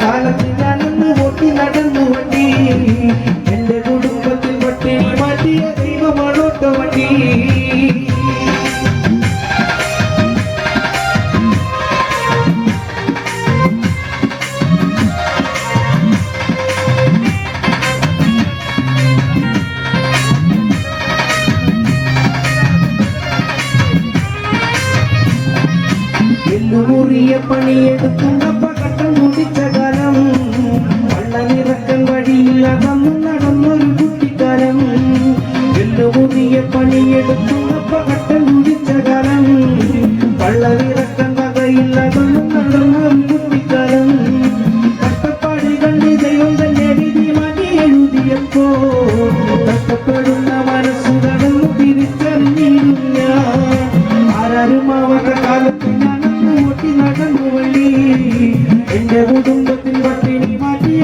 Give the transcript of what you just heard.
കാലത്ത് ഞാനൊന്ന് ഓട്ടി നടന്നു വണ്ടി എന്റെ കുടുംബത്തിൽ പട്ടിണി മാറ്റിയ ദൈവമാണോട്ട വണ്ടി എല്ലുമുറിയ പണിയെടുക്കുന്നപ്പ കട്ടം കുടിച്ച കാലം വള്ളമിറക്കൻ വഴിയില്ലാതന്നു നടന്നൊരു കുട്ടിക്കാലം എല്ലുമുറിയ പണിയെടുക്കുന്നപ്പ കട്ടം കുടിച്ച കാലം വള്ളമിറക്കൻ വകയില്ലാതന്നു നടന്നൊരു കുട്ടിക്കാലം കഷ്ടപ്പാട് കണ്ട് ദൈവം തന്നെ വിധി മാറ്റി എഴുതിയപ്പോ കഷ്ടപ്പെടുന്ന മനസ്സു കടന്നു തിരിച്ചറിഞ്ഞിരുന്നു ഞാൻ ആരാരും അവരുടെ കാലത്ത് നടന്നു വഴി എന്റെ കുടുംബത്തിൽ പട്ടിണി മാറ്റിയ